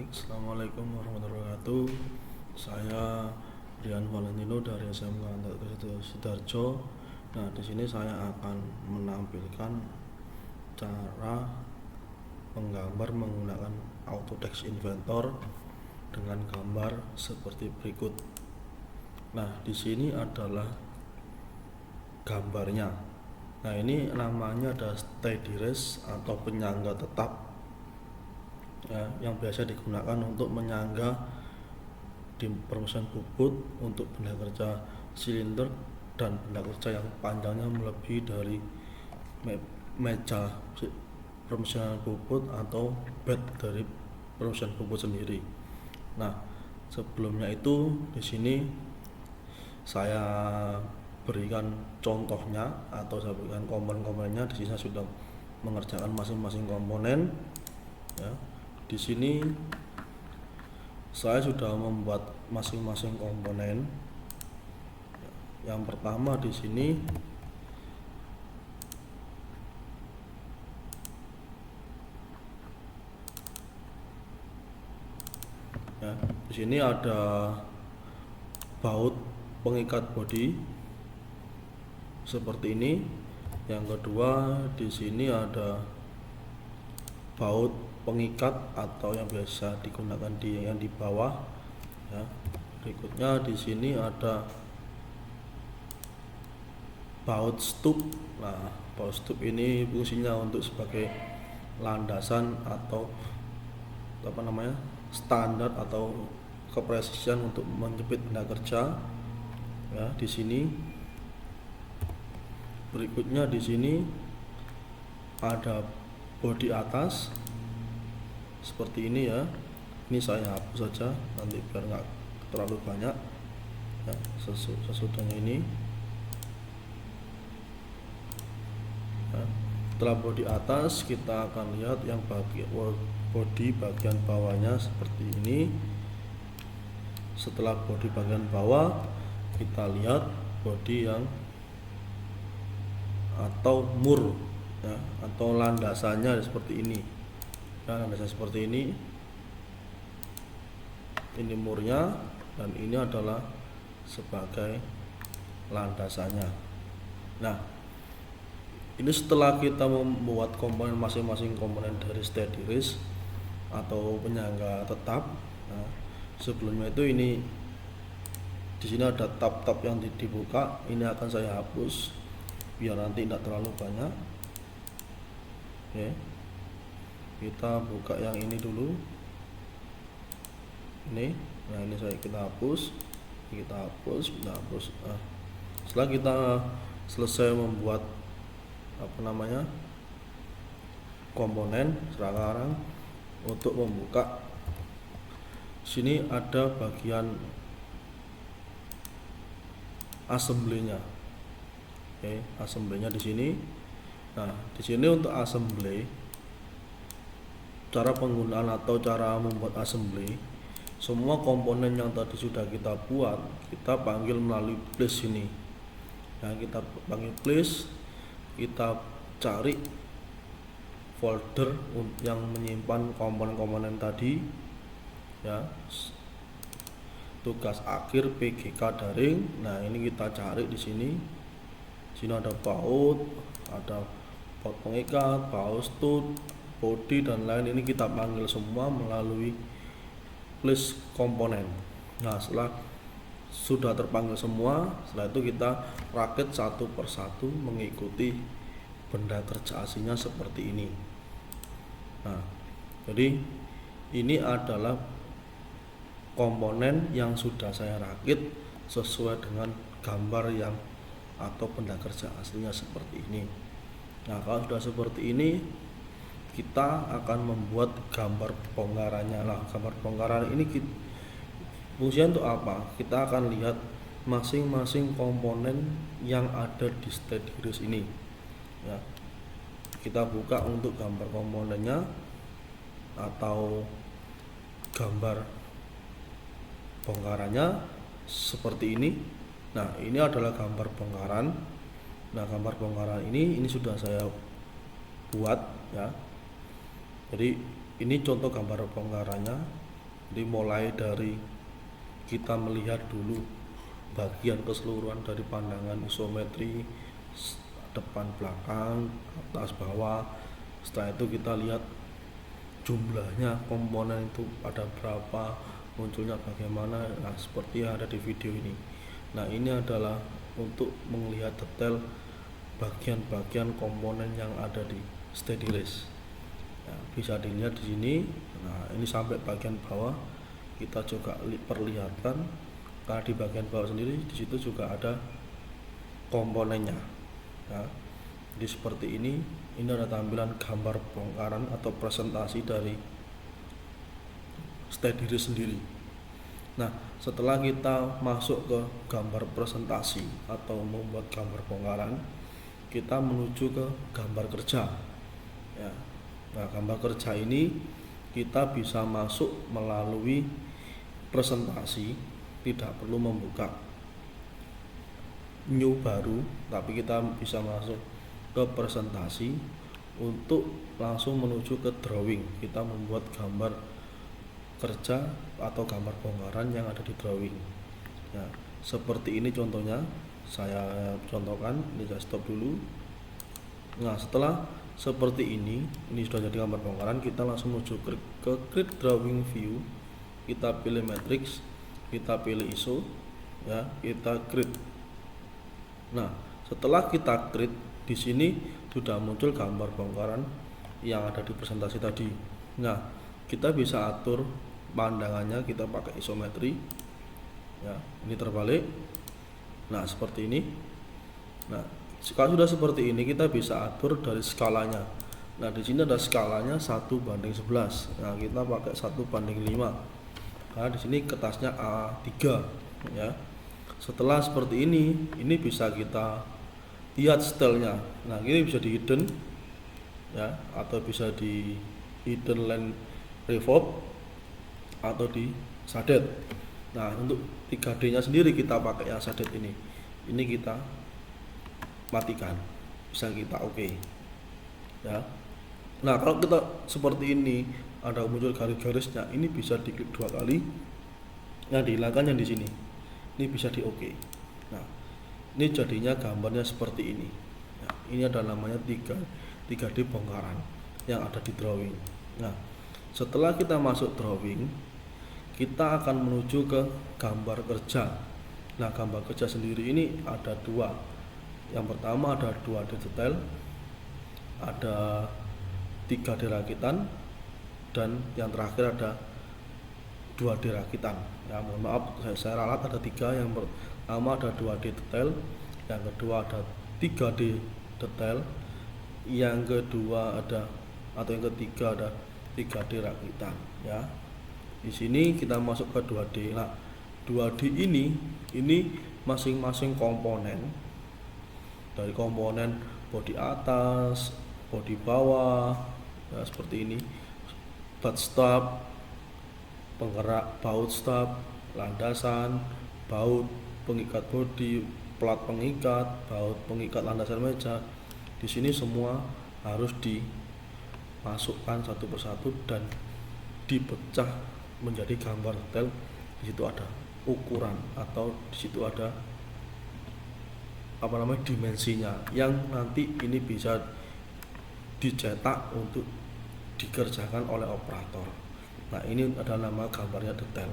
Baik, Assalamualaikum warahmatullahi wabarakatuh. Saya Rian Valentino dari SMK Sidoarjo. Nah, di sini saya akan menampilkan cara menggambar menggunakan Autodesk Inventor dengan gambar seperti berikut. Nah, di sini adalah gambarnya. Nah, ini namanya ada steady rest atau penyangga tetap, ya, yang biasa digunakan untuk menyangga di permukaan bubut untuk benda kerja silinder dan benda kerja yang panjangnya melebihi dari meja permukaan bubut atau bed dari permukaan bubut sendiri. Nah, sebelumnya itu di sini saya berikan contohnya atau saya berikan komponen-komponennya. Di sini saya sudah mengerjakan masing-masing komponen, ya. Di sini saya sudah membuat masing-masing komponen. Yang pertama di sini ya, di sini ada baut pengikat bodi seperti ini. Yang kedua di sini ada baut pengikat atau yang biasa digunakan di bawah, ya. Berikutnya di sini ada baut stup. Nah, baut stup ini fungsinya untuk sebagai landasan atau standar atau kepresisian untuk menjepit benda kerja, ya. Di sini berikutnya di sini ada bodi atas seperti ini, ya. Ini saya hapus saja nanti biar nggak terlalu banyak, ya. Sesudahnya ini, ya. Setelah bodi atas kita akan lihat yang bodi bagian bawahnya seperti ini. Setelah bodi bagian bawah kita lihat bodi yang atau mur, ya, atau landasannya seperti ini. Nah, landasan seperti ini murnya, dan ini adalah sebagai landasannya. Nah, ini setelah kita membuat komponen masing-masing komponen dari steady rest atau penyangga tetap. Nah, sebelumnya itu ini di sini ada tab-tab yang dibuka. Ini akan saya hapus biar nanti tidak terlalu banyak. Oke, kita buka yang ini dulu. Ini, nah ini kita hapus. Nah, setelah kita selesai membuat komponen, sekarang untuk membuka sini ada bagian assembly-nya. Oke, assembly-nya di sini. Nah, di sini untuk assembly, cara penggunaan atau cara membuat assembly, semua komponen yang tadi sudah kita buat, kita panggil melalui place ini. Nah, kita panggil place, kita cari folder yang menyimpan komponen-komponen tadi, ya. Tugas akhir PGK daring. Nah, ini kita cari di sini. Sini ada baut pengikat, baut stud, bodi dan lain. Ini kita panggil semua melalui list komponen. Nah, setelah sudah terpanggil semua, setelah itu kita rakit satu persatu mengikuti benda kerja aslinya seperti ini. Nah, jadi ini adalah komponen yang sudah saya rakit sesuai dengan gambar yang atau benda kerja aslinya seperti ini. Nah, kalau sudah seperti ini, kita akan membuat gambar bongkarannya. Nah, gambar bongkaran ini fungsinya untuk apa? Kita akan lihat masing-masing komponen yang ada di steady rest ini, ya. Kita buka untuk gambar komponennya atau gambar bongkarannya seperti ini. Nah, ini adalah gambar bongkaran. Nah, gambar bongkaran ini sudah saya buat, ya. Jadi ini contoh gambar bongkarannya. Jadi mulai dari kita melihat dulu bagian keseluruhan dari pandangan isometri, depan belakang, atas bawah. Setelah itu kita lihat jumlahnya komponen itu ada berapa, munculnya bagaimana. Nah, seperti yang ada di video ini. Nah, ini adalah untuk melihat detail bagian-bagian komponen yang ada di steady race. Ya, bisa dilihat di sini. Nah, ini sampai bagian bawah kita juga perlihatkan, karena di bagian bawah sendiri di situ juga ada komponennya. Ya, jadi seperti ini ada tampilan gambar bongkaran atau presentasi dari steady race sendiri. Nah, setelah kita masuk ke gambar presentasi atau membuat gambar bongkaran, kita menuju ke gambar kerja. Ya. Nah, gambar kerja ini kita bisa masuk melalui presentasi, tidak perlu membuka new baru, tapi kita bisa masuk ke presentasi untuk langsung menuju ke drawing. Kita membuat gambar kerja atau gambar bongkaran yang ada di drawing. Ya, seperti ini contohnya, saya contohkan. Ini saya stop dulu. Nah, setelah seperti ini sudah jadi gambar bongkaran, kita langsung menuju ke create drawing view. Kita pilih matrix, kita pilih ISO, ya, kita create. Nah, setelah kita create, di sini sudah muncul gambar bongkaran yang ada di presentasi tadi. Nah, kita bisa atur pandangannya, kita pakai isometri. Ya, ini terbalik. Nah, seperti ini. Nah, kalau sudah seperti ini, kita bisa atur dari skalanya. Nah, di sini ada skalanya 1:11. Nah, kita pakai 1:5. Nah, di sini kertasnya A3, ya. Setelah seperti ini bisa kita lihat stylenya. Nah, ini bisa di hidden, ya, atau bisa di hidden line revolve atau di shaded. Nah, untuk 3D nya sendiri kita pakai yang shaded ini. Ini kita matikan, bisa kita oke. Ya. Nah, kalau kita seperti ini ada muncul garis-garisnya, ini bisa diklik 2 kali. Nah, dihilangkan yang di sini. Ini bisa di oke. Nah, ini jadinya gambarnya seperti ini. Nah, ini ada namanya 3D bongkaran yang ada di drawing. Nah, setelah kita masuk drawing, kita akan menuju ke gambar kerja. Nah, gambar kerja sendiri ini ada 2. Yang pertama ada 2D detail, ada 3D rakitan, dan yang terakhir ada 2D rakitan. Ya, mohon maaf saya ralat, ada 3. Yang pertama ada 2D detail, yang kedua ada 3D detail, yang kedua ada atau yang ketiga ada 3D rakitan. Ya, di sini kita masuk ke 2D. Nah, 2D ini masing-masing komponen, dari komponen bodi atas, bodi bawah, ya, seperti ini, butt stop, penggerak baut stop, landasan, baut pengikat bodi, plat pengikat, baut pengikat landasan meja. Di sini semua harus dimasukkan satu persatu dan dipecah menjadi gambar detail. Di situ ada ukuran atau di situ ada dimensinya yang nanti ini bisa dicetak untuk dikerjakan oleh operator. Nah, ini adalah nama gambarnya detail.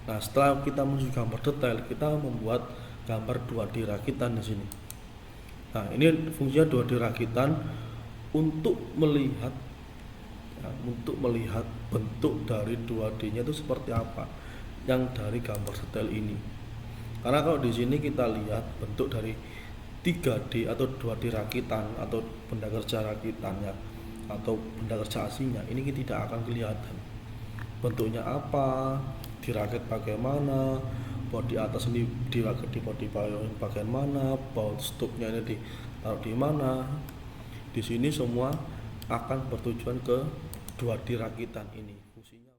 Nah, setelah kita menuju gambar detail, kita membuat gambar 2D rakitan di sini. Nah, ini fungsinya 2D rakitan untuk melihat bentuk dari 2D-nya itu seperti apa yang dari gambar detail ini. Karena kalau di sini kita lihat bentuk dari 3D atau 2D rakitan atau benda kerja rakitannya atau benda kerja aslinya, ini tidak akan kelihatan bentuknya apa, dirakit bagaimana, bodi atas ini dirakit di bodi bagian mana, baut stopnya ini ditaruh di mana. Di sini semua akan bertujuan ke 2D rakitan ini. Fungsinya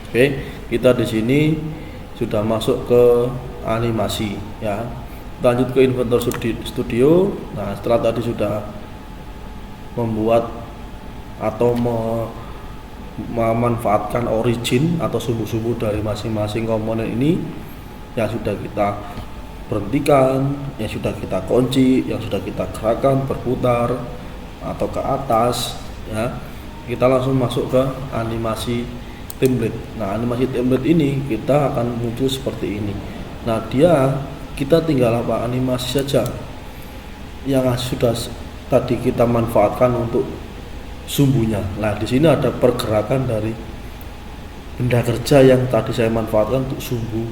Oke, kita di sini sudah masuk ke animasi ya. Lanjut ke Inventor Studio. Nah, setelah tadi sudah membuat atau memanfaatkan origin atau sumbu-sumbu dari masing-masing komponen ini yang sudah kita berhentikan, yang sudah kita kunci, yang sudah kita gerakkan berputar atau ke atas ya. Kita langsung masuk ke animasi template. Nah, animasi template ini kita akan muncul seperti ini. Nah, kita tinggal animasi saja yang sudah tadi kita manfaatkan untuk sumbunya. Nah, di sini ada pergerakan dari benda kerja yang tadi saya manfaatkan untuk sumbu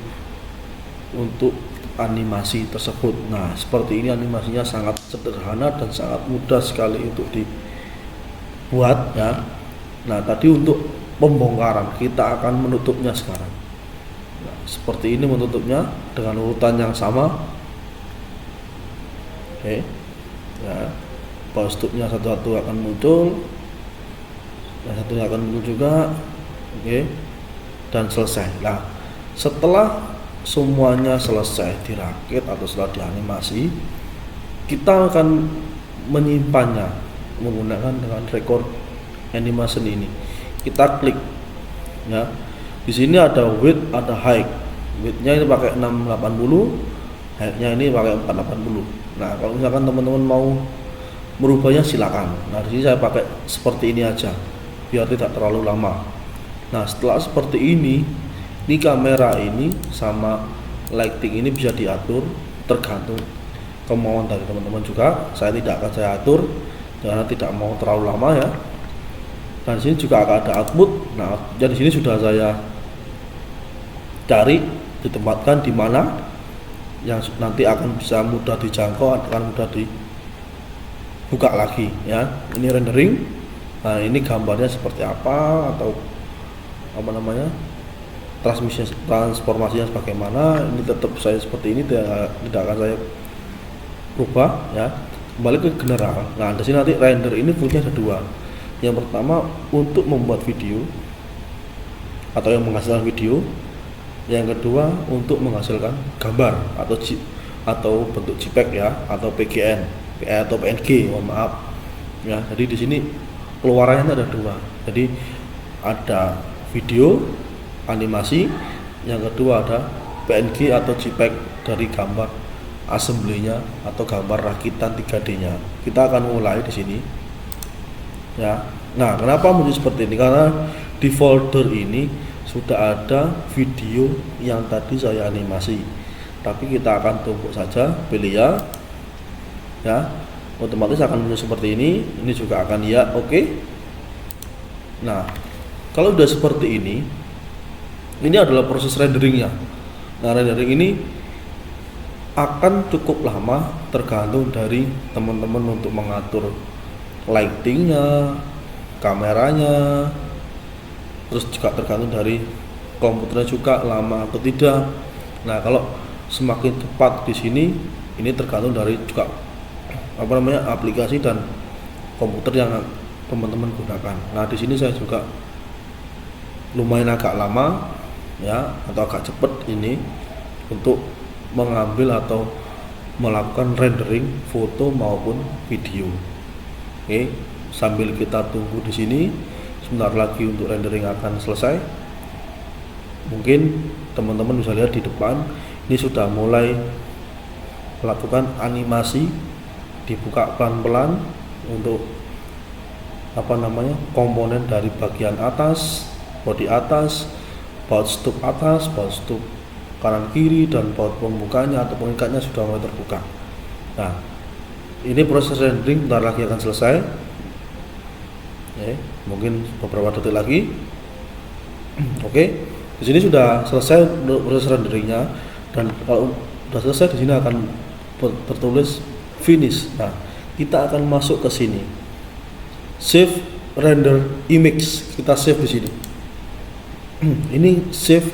untuk animasi tersebut. Nah, seperti ini animasinya sangat sederhana dan sangat mudah sekali untuk dibuat ya. Nah, tadi untuk pembongkaran kita akan menutupnya sekarang. Nah, seperti ini menutupnya dengan urutan yang sama. Oke. Ya. Postupnya satu-satu akan muncul. Dan satunya akan muncul juga. Oke. Dan selesai. Nah, setelah semuanya selesai dirakit atau setelah dianimasi, kita akan menyimpannya menggunakan dengan record animation ini. Kita klik ya. Di sini ada width, ada height. Width-nya ini pakai 680, height-nya ini pakai 480. Nah, kalau misalkan teman-teman mau merubahnya silakan. Nah, di sini saya pakai seperti ini aja biar tidak terlalu lama. Nah, setelah seperti ini kamera ini sama lighting ini bisa diatur tergantung kemauan dari teman-teman juga. Saya tidak akan saya atur karena tidak mau terlalu lama ya. Dan sini juga akan ada output. Nah, jadi sini sudah saya cari ditempatkan di mana yang nanti akan bisa mudah dijangkau, akan mudah dibuka lagi ya. Ini rendering. Nah, ini gambarnya seperti apa atau apa namanya? Transformasinya sebagaimana. Ini tetap saya seperti ini, tidak akan saya rubah ya. Kembali ke general. Nah, di sini nanti render ini fungsinya ada dua. Yang pertama untuk membuat video atau yang menghasilkan video. Yang kedua untuk menghasilkan gambar atau bentuk JPEG ya, atau PGN atau PNG, mohon maaf ya. Jadi di sini keluarannya ada dua. Jadi ada video animasi, yang kedua ada PNG atau JPEG dari gambar assembly-nya atau gambar rakitan 3D-nya. Kita akan mulai di sini. Ya. Nah, kenapa muncul seperti ini? Karena di folder ini sudah ada video yang tadi saya animasi. Tapi kita akan tumpuk saja, pilih ya. Ya. Otomatis akan muncul seperti ini. Ini juga akan ya, oke. Nah, kalau sudah seperti ini adalah proses renderingnya. Nah, rendering ini akan cukup lama tergantung dari teman-teman untuk mengatur lightingnya, kameranya, terus juga tergantung dari komputernya juga lama atau tidak. Nah, kalau semakin cepat di sini, ini tergantung dari juga aplikasi dan komputer yang teman-teman gunakan. Nah, di sini saya juga lumayan agak lama ya, atau agak cepat ini untuk mengambil atau melakukan rendering foto maupun video. Oke, sambil kita tunggu di sini, sebentar lagi untuk rendering akan selesai. Mungkin teman-teman bisa lihat di depan ini sudah mulai melakukan animasi, dibuka pelan-pelan untuk komponen dari bagian atas, bodi atas, baut stop atas, baut stop kanan kiri, dan baut pembukanya atau pengikatnya sudah mulai terbuka. Nah, ini proses rendering bentar lagi akan selesai. Mungkin beberapa detik lagi. Oke, di sini sudah selesai proses renderingnya, dan kalau sudah selesai di sini akan tertulis finish. Nah, kita akan masuk ke sini, save render image. Kita save di sini. Ini save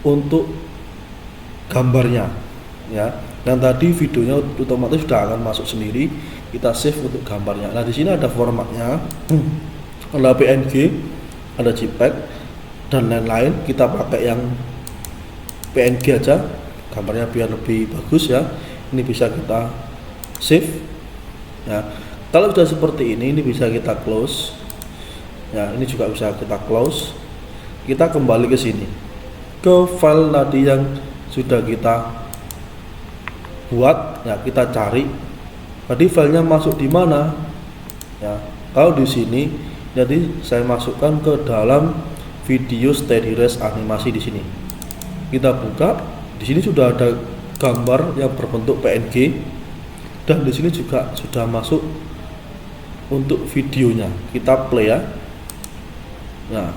untuk gambarnya ya. Yang tadi videonya otomatis sudah akan masuk sendiri. Kita save untuk gambarnya. Nah, di sini ada formatnya. Ada PNG, ada JPEG, dan lain-lain, kita pakai yang PNG aja gambarnya biar lebih bagus ya. Ini bisa kita save ya. Kalau sudah seperti ini bisa kita close ya. Ini juga bisa kita close. Kita kembali ke sini, ke file tadi yang sudah kita buat ya. Kita cari tadi filenya masuk di mana ya. Kalau di sini jadi saya masukkan ke dalam video SteadyRes animasi. Di sini kita buka, di sini sudah ada gambar yang berbentuk PNG dan di sini juga sudah masuk untuk videonya. Kita play ya. Nah,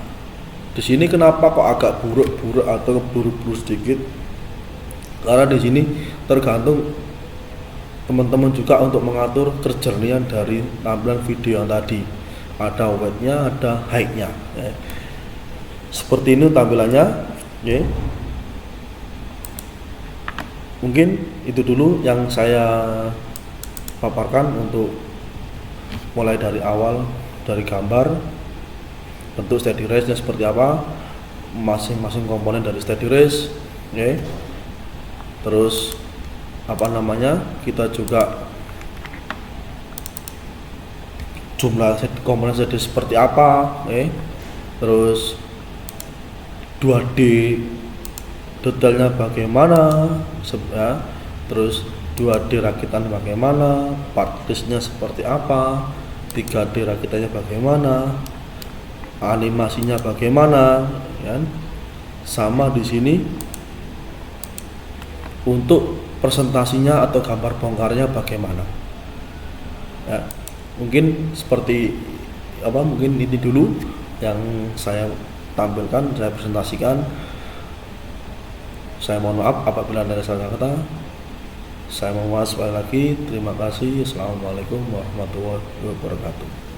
di sini kenapa kok agak buruk-buruk atau buru-buru sedikit? Karena di sini tergantung teman-teman juga untuk mengatur kejernihan dari tampilan video yang tadi. Ada width-nya, ada height-nya. Ya. Seperti ini tampilannya. Ya. Mungkin itu dulu yang saya paparkan untuk mulai dari awal, dari gambar, bentuk SteadyRes-nya seperti apa, masing-masing komponen dari SteadyRes. Ya. Terus kita juga jumlah komponen SteadyRes seperti apa, terus 2D detailnya bagaimana ya, terus 2D rakitan bagaimana, part listnya seperti apa, 3D rakitannya bagaimana, animasinya bagaimana ya. Sama di sini untuk presentasinya atau gambar bongkarnya bagaimana ya. Mungkin seperti mungkin ini dulu yang saya tampilkan, saya presentasikan. Saya mohon maaf apabila ada salah kata. Saya mohon maaf sekali lagi. Terima kasih. Assalamualaikum warahmatullahi wabarakatuh.